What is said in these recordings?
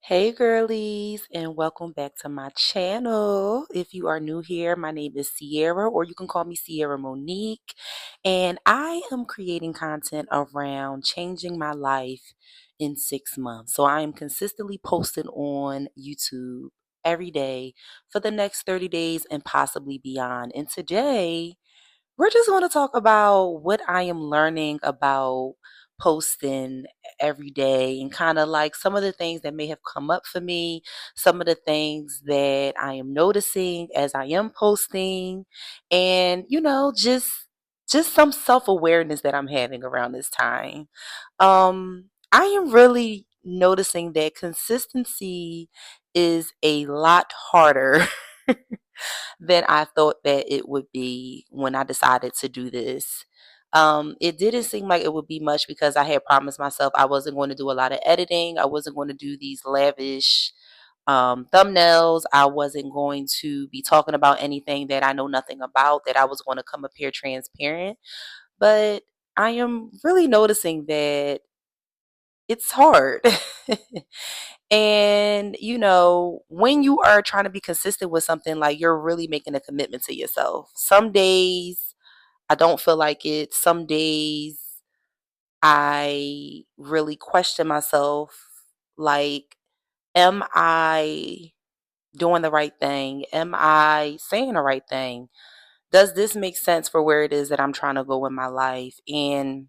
Hey girlies, and welcome back to my channel. If you are new here, my name is Sierra, or you can call me Sierra Monique, and I am creating content around changing my life in 6 months. So I am consistently posting on YouTube every day for the next 30 days and possibly beyond. And today, we're just going to talk about what I am learning about posting every day and kind of like some of the things that may have come up for me, some of the things that I am noticing as I am posting, and just some self-awareness that I'm having around this time. I am really noticing that consistency is a lot harder than I thought that it would be when I decided to do this. It didn't seem like it would be much because I had promised myself I wasn't going to do a lot of editing. I wasn't going to do these lavish thumbnails. I wasn't going to be talking about anything that I know nothing about, that I was going to come up here transparent. But I am really noticing that it's hard. And, when you are trying to be consistent with something, like you're really making a commitment to yourself. Some days I don't feel like it. Some days I really question myself, like, am I doing the right thing? Am I saying the right thing? Does this make sense for where it is that I'm trying to go in my life? And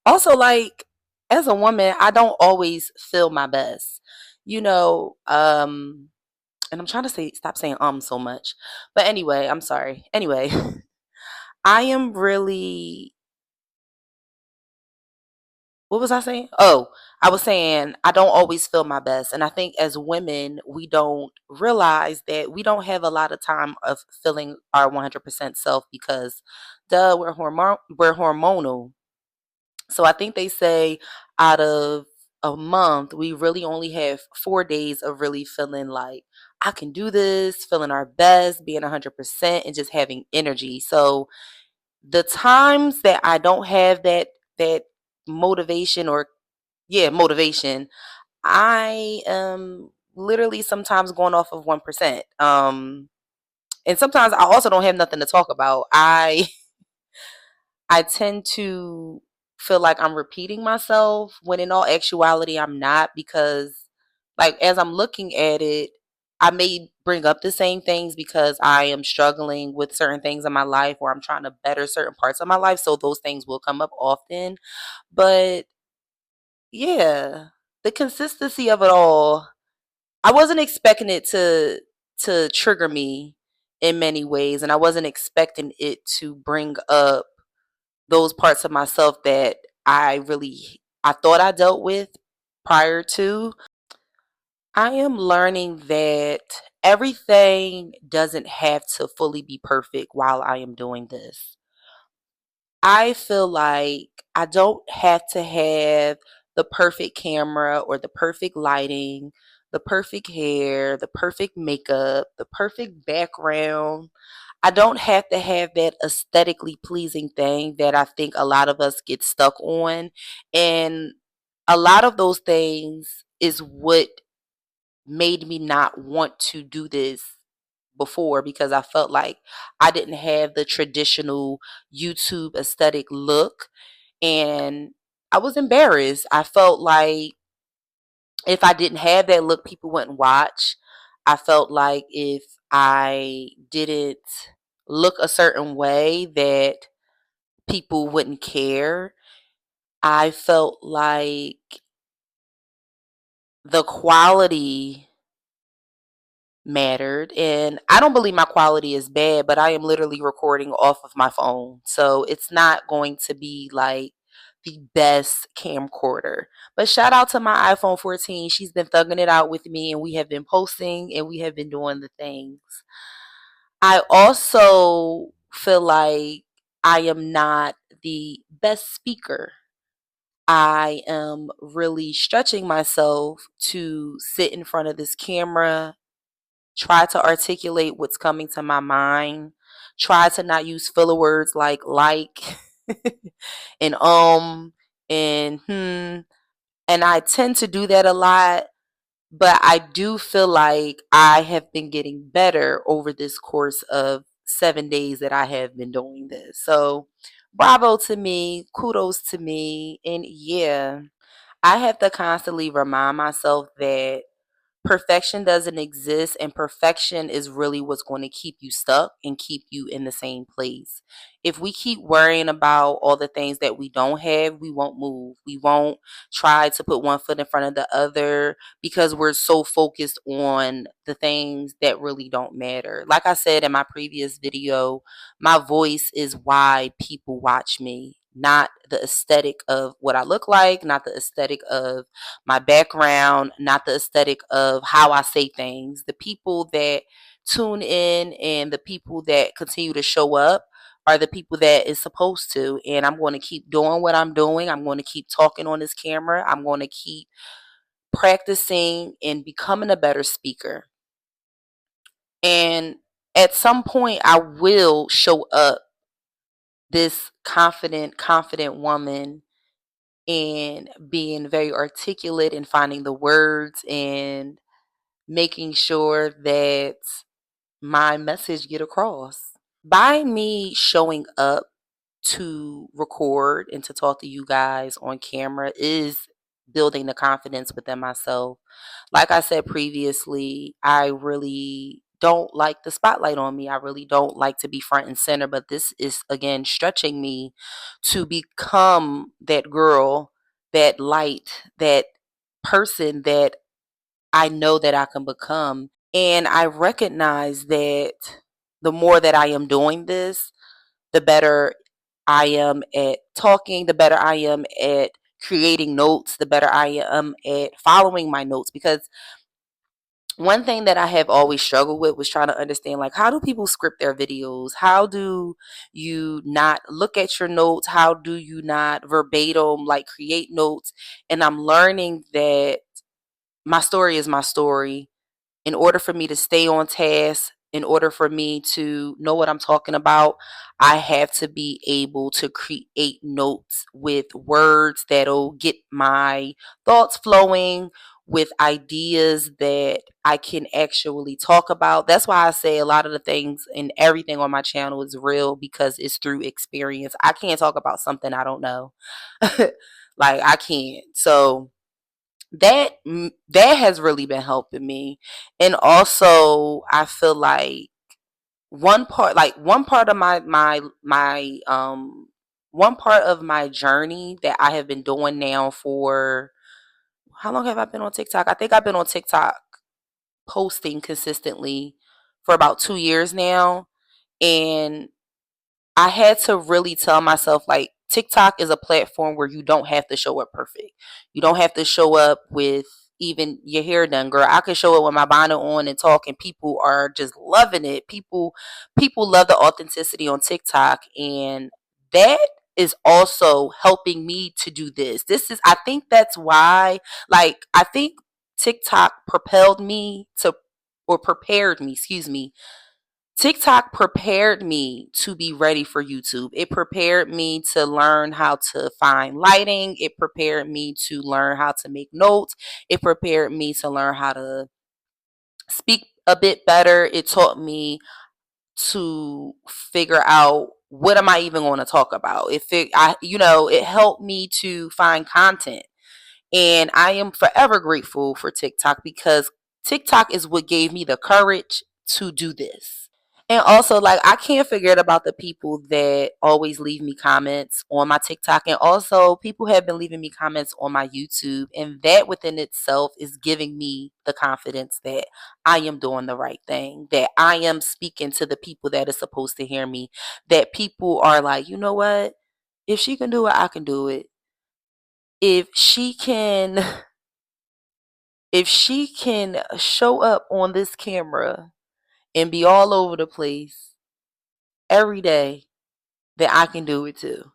also, like, as a woman, I don't always feel my best. You know, um, and I'm trying to stop saying so much. But anyway, I'm sorry. Anyway, I am really, what was I saying? Oh, I was saying I don't always feel my best. And I think as women, we don't realize that we don't have a lot of time of feeling our 100% self because duh, we're hormonal. So I think they say out of a month, we really only have 4 days of really feeling like I can do this, feeling our best, being 100%, and just having energy. So the times that I don't have that motivation, or yeah, motivation, I am literally sometimes going off of 1%. And sometimes I also don't have nothing to talk about. I tend to feel like I'm repeating myself when in all actuality I'm not, because like as I'm looking at it, I may bring up the same things because I am struggling with certain things in my life, or I'm trying to better certain parts of my life, so those things will come up often. But yeah, the consistency of it all, I wasn't expecting it to trigger me in many ways, and I wasn't expecting it to bring up those parts of myself that I thought I dealt with prior to. I am learning that everything doesn't have to fully be perfect while I am doing this. I feel like I don't have to have the perfect camera or the perfect lighting, the perfect hair, the perfect makeup, the perfect background. I don't have to have that aesthetically pleasing thing that I think a lot of us get stuck on. And a lot of those things is what made me not want to do this before, because I felt like I didn't have the traditional YouTube aesthetic look, and I was embarrassed. I felt like if I didn't have that look, people wouldn't watch. I felt like if I didn't look a certain way, that people wouldn't care. I felt like the quality mattered, and I don't believe my quality is bad, but I am literally recording off of my phone, so it's not going to be like the best camcorder. But shout out to my iPhone 14. She's been thugging it out with me, and we have been posting and we have been doing the things. I also feel like I am not the best speaker. I am really stretching myself to sit in front of this camera, try to articulate what's coming to my mind, try to not use filler words like and and and I tend to do that a lot, But I do feel like I have been getting better over this course of 7 days that I have been doing this. So bravo to me, kudos to me. And yeah, I have to constantly remind myself that perfection doesn't exist, and perfection is really what's going to keep you stuck and keep you in the same place. If we keep worrying about all the things that we don't have, we won't move. We won't try to put one foot in front of the other because we're so focused on the things that really don't matter. Like I said in my previous video, my voice is why people watch me, not the aesthetic of what I look like, not the aesthetic of my background, not the aesthetic of how I say things. The people that tune in and the people that continue to show up are the people that is supposed to. And I'm going to keep doing what I'm doing. I'm going to keep talking on this camera. I'm going to keep practicing and becoming a better speaker. And at some point, I will show up this confident woman and being very articulate and finding the words and making sure that my message get across. By me showing up to record and to talk to you guys on camera is building the confidence within myself. Like I said previously, I really don't like the spotlight on me. I really don't like to be front and center, but this is again stretching me to become that girl, that light, that person that I know that I can become. And I recognize that the more that I am doing this, the better I am at talking, the better I am at creating notes, the better I am at following my notes. Because one thing that I have always struggled with was trying to understand, like, how do people script their videos? How do you not look at your notes? How do you not verbatim, like, create notes? And I'm learning that my story is my story. In order for me to stay on task, in order for me to know what I'm talking about, I have to be able to create notes with words that'll get my thoughts flowing, with ideas that I can actually talk about. That's why I say a lot of the things and everything on my channel is real, because it's through experience. I can't talk about something I don't know. Like, I can't. So that has really been helping me. And also I feel like one part of one part of my journey that I have been doing now for, how long have I been on TikTok? I think I've been on TikTok posting consistently for about 2 years now. And I had to really tell myself, like, TikTok is a platform where you don't have to show up perfect. You don't have to show up with even your hair done, girl. I could show up with my bonnet on and talk, and people are just loving it. People love the authenticity on TikTok, and that is also helping me to do this. I think that's why, like, I think TikTok propelled me to, or prepared me, excuse me, TikTok prepared me to be ready for YouTube. It prepared me to learn how to find lighting. It prepared me to learn how to make notes. It prepared me to learn how to speak a bit better. It taught me to figure out what am I even going to talk about. It helped me to find content. And I am forever grateful for TikTok, because TikTok is what gave me the courage to do this. And also, like, I can't forget about the people that always leave me comments on my TikTok. And also, people have been leaving me comments on my YouTube. And that within itself is giving me the confidence that I am doing the right thing, that I am speaking to the people that are supposed to hear me, that people are like, you know what? If she can do it, I can do it. If she can, if she can show up on this camera and be all over the place every day, then I can do it too.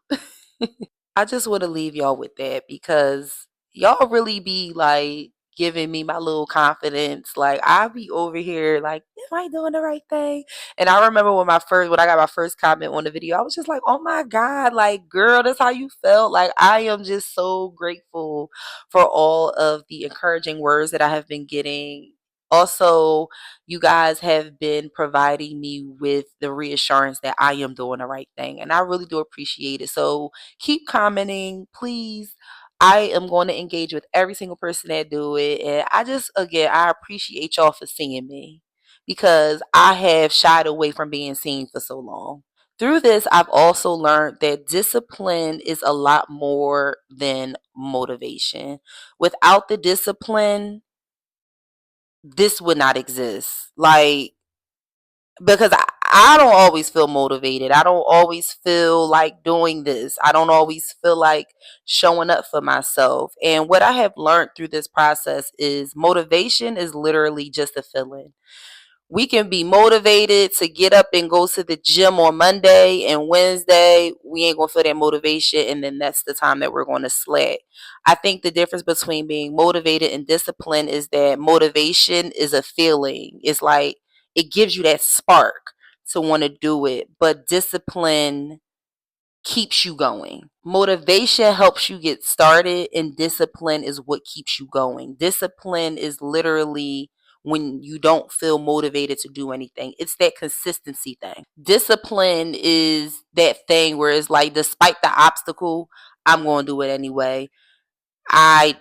I just want to leave y'all with that, because y'all really be like giving me my little confidence. Like I be over here like, am I doing the right thing? And I remember when I got my first comment on the video, I was just like, oh my God, like girl, that's how you felt. Like I am just so grateful for all of the encouraging words that I have been getting. Also, you guys have been providing me with the reassurance that I am doing the right thing. And I really do appreciate it. So keep commenting, please. I am going to engage with every single person that do it. And I just, again, I appreciate y'all for seeing me because I have shied away from being seen for so long. Through this, I've also learned that discipline is a lot more than motivation. Without the discipline, this would not exist. Like, because I don't always feel motivated. I don't always feel like doing this. I don't always feel like showing up for myself. And what I have learned through this process is motivation is literally just a feeling. We can be motivated to get up and go to the gym on Monday, and Wednesday we ain't gonna feel that motivation, and then that's the time that we're going to slack. I think the difference between being motivated and disciplined is that motivation is a feeling. It's like it gives you that spark to want to do it, but discipline keeps you going. Motivation helps you get started, and discipline is what keeps you going. Discipline is literally when you don't feel motivated to do anything. It's that consistency thing. Discipline is that thing where it's like, despite the obstacle, I'm going to do it anyway. I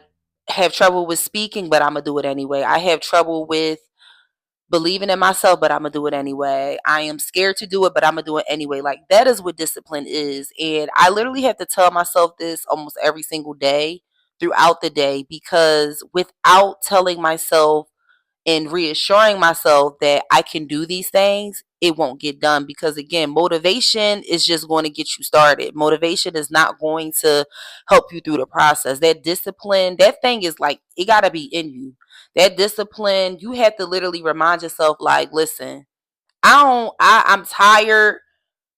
have trouble with speaking, but I'm going to do it anyway. I have trouble with believing in myself, but I'm gonna do it anyway. I am scared to do it, but I'm gonna do it anyway. Like that is what discipline is. And I literally have to tell myself this almost every single day throughout the day, because without telling myself and reassuring myself that I can do these things, it won't get done. Because again, motivation is just going to get you started. Motivation is not going to help you through the process. That discipline, that thing is like, it got to be in you. That discipline, you have to literally remind yourself, like, listen, I'm tired,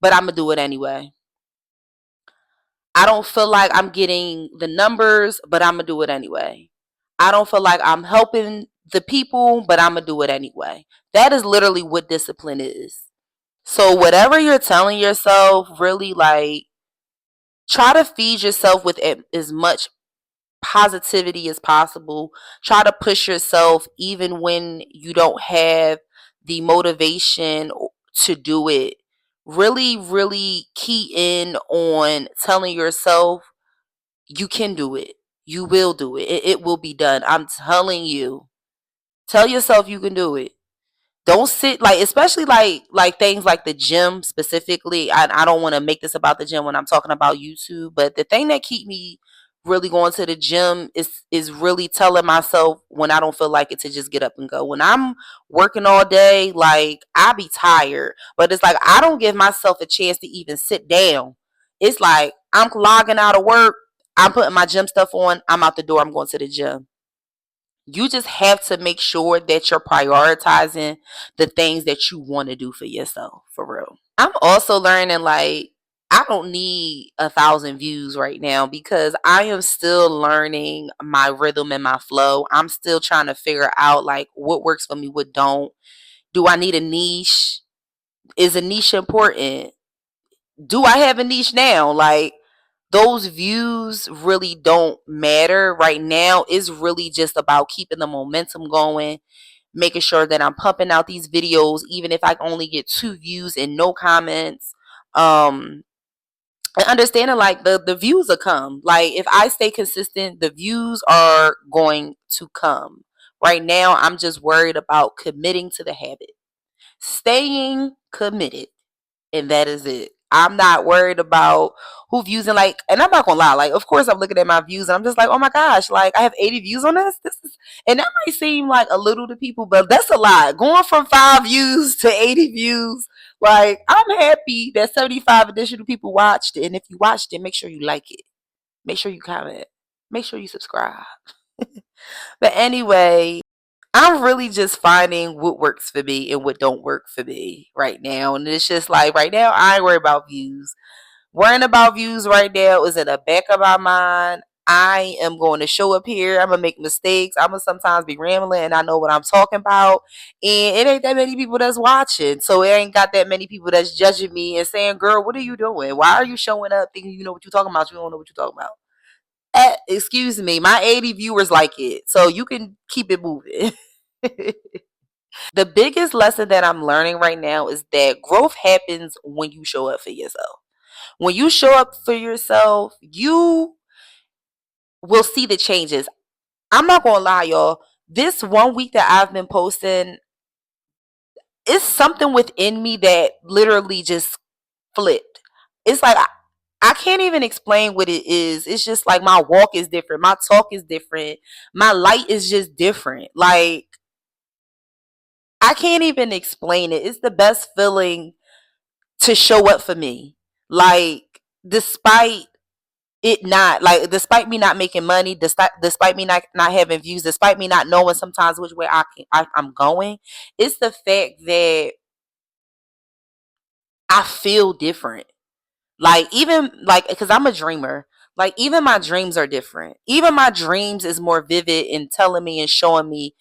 but I'm going to do it anyway. I don't feel like I'm getting the numbers, but I'm going to do it anyway. I don't feel like I'm helping the people, but I'm going to do it anyway. That is literally what discipline is. So, whatever you're telling yourself, really like try to feed yourself with as much positivity as possible. Try to push yourself even when you don't have the motivation to do it. Really, really key in on telling yourself you can do it. You will do it. It will be done. I'm telling you. Tell yourself you can do it. Don't sit like, especially like things like the gym specifically. I don't want to make this about the gym when I'm talking about YouTube, but the thing that keep me really going to the gym is really telling myself when I don't feel like it to just get up and go. When I'm working all day, like I be tired, but it's like I don't give myself a chance to even sit down. It's like I'm logging out of work, I'm putting my gym stuff on, I'm out the door, I'm going to the gym. You just have to make sure that you're prioritizing the things that you want to do for yourself, for real. I'm also learning like I don't need 1,000 views right now because I am still learning my rhythm and my flow. I'm still trying to figure out like what works for me, what don't. Do I need a niche? Is a niche important? Do I have a niche now? Like those views really don't matter right now. It's really just about keeping the momentum going, making sure that I'm pumping out these videos, even if I only get 2 views and no comments. And understanding like the views will come. Like if I stay consistent, the views are going to come. Right now, I'm just worried about committing to the habit, staying committed, and that is it. I'm not worried about who views and like, and I'm not gonna lie, like, of course I'm looking at my views and I'm just like, oh my gosh, like I have 80 views on this. This is, and that might seem like a little to people, but that's a lot. Going from 5 views to 80 views, like I'm happy that 75 additional people watched it. And if you watched it, make sure you like it, make sure you comment, make sure you subscribe. But anyway, I'm really just finding what works for me and what don't work for me right now. And it's just like right now, I ain't worried about views. Worrying about views right now is in the back of my mind. I am going to show up here. I'm going to make mistakes. I'm going to sometimes be rambling and I know what I'm talking about. And it ain't that many people that's watching. So it ain't got that many people that's judging me and saying, girl, what are you doing? Why are you showing up thinking you know what you're talking about? You don't know what you're talking about. Excuse me, my 80 viewers like it. So you can keep it moving. The biggest lesson that I'm learning right now is that growth happens when you show up for yourself. When you show up for yourself, you will see the changes. I'm not gonna lie, y'all. This 1 week that I've been posting, it's something within me that literally just flipped. It's like I can't even explain what it is. It's just like my walk is different, my talk is different, my light is just different. Like I can't even explain it. It's the best feeling to show up for me. Like despite it not like despite me not making money, despite me not having views, despite me not knowing sometimes which way I'm going, it's the fact that I feel different. Like even like because I'm a dreamer. Like even my dreams are different. Even my dreams is more vivid in telling me and showing me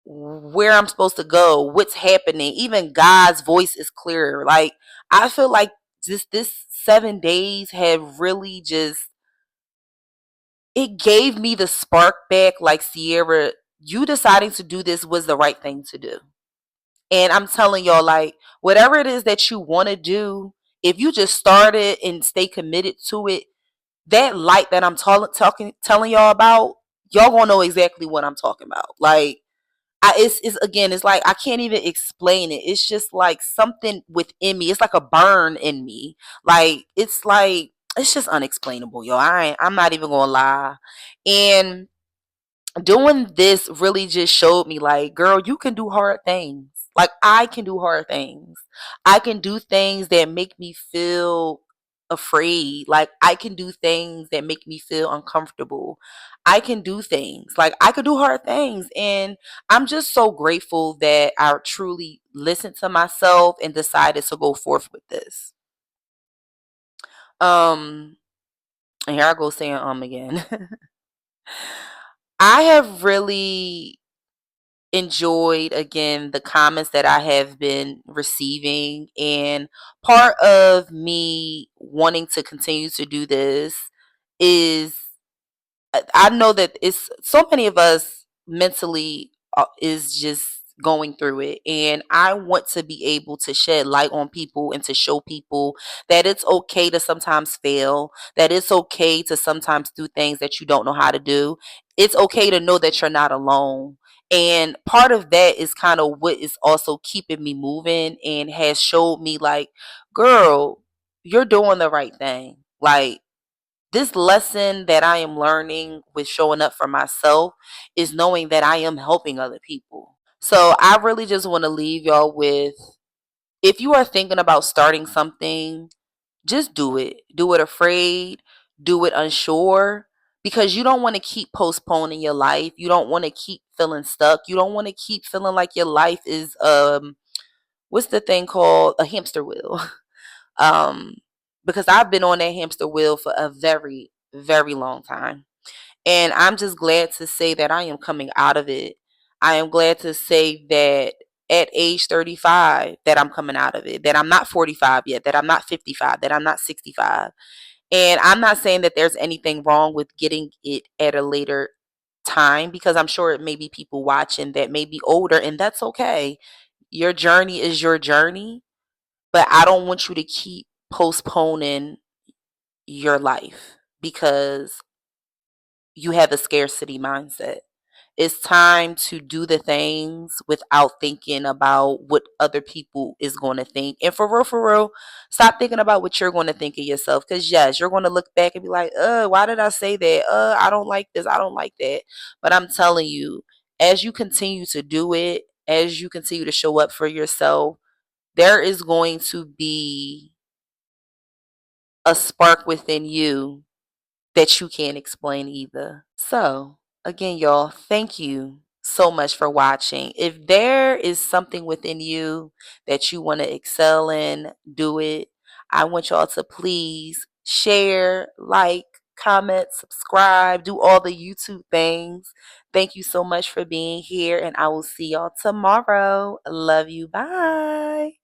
where I'm supposed to go, what's happening. Even God's voice is clearer. Like I feel like this 7 days have really just it gave me the spark back. Like Sierra, you deciding to do this was the right thing to do. And I'm telling y'all, like whatever it is that you want to do, if you just start it and stay committed to it, that light that I'm telling y'all about, y'all gonna know exactly what I'm talking about. Like it's again, it's like I can't even explain it. It's just like something within me. It's like a burn in me. Like it's just unexplainable, yo. I'm not even gonna lie. And doing this really just showed me like, girl, you can do hard things. Like I can do hard things. I can do things that make me feel afraid. Like I can do things that make me feel uncomfortable. I can do things. Like I could do hard things. And I'm just so grateful that I truly listened to myself and decided to go forth with this. Um and here I go saying again. I have really enjoyed again the comments that I have been receiving, and part of me wanting to continue to do this is I know that it's so many of us mentally is just going through it, and I want to be able to shed light on people and to show people that it's okay to sometimes fail, that it's okay to sometimes do things that you don't know how to do. It's okay to know that you're not alone. And part of that is kind of what is also keeping me moving and has showed me like, girl, you're doing the right thing. Like this lesson that I am learning with showing up for myself is knowing that I am helping other people. So I really just want to leave y'all with if you are thinking about starting something, just do it. Do it afraid, do it unsure, because you don't want to keep postponing your life. You don't want to keep feeling stuck. You don't want to keep feeling like your life is what's the thing called a hamster wheel. um because I've been on that hamster wheel for a very, very long time. And I'm just glad to say that I am coming out of it. I am glad to say that at age 35 that I'm coming out of it, that I'm not 45 yet, that I'm not 55, that I'm not 65. And I'm not saying that there's anything wrong with getting it at a later time because I'm sure it may be people watching that may be older and that's okay. Your journey is your journey, but I don't want you to keep postponing your life because you have a scarcity mindset. It's time to do the things without thinking about what other people is going to think. And for real, stop thinking about what you're going to think of yourself. Because yes, you're going to look back and be like, why did I say that? I don't like this. I don't like that. But I'm telling you, as you continue to do it, as you continue to show up for yourself, there is going to be a spark within you that you can't explain either. So, again, y'all, thank you so much for watching. If there is something within you that you want to excel in, do it. I want y'all to please share, like, comment, subscribe, do all the YouTube things. Thank you so much for being here, and I will see y'all tomorrow. Love you. Bye.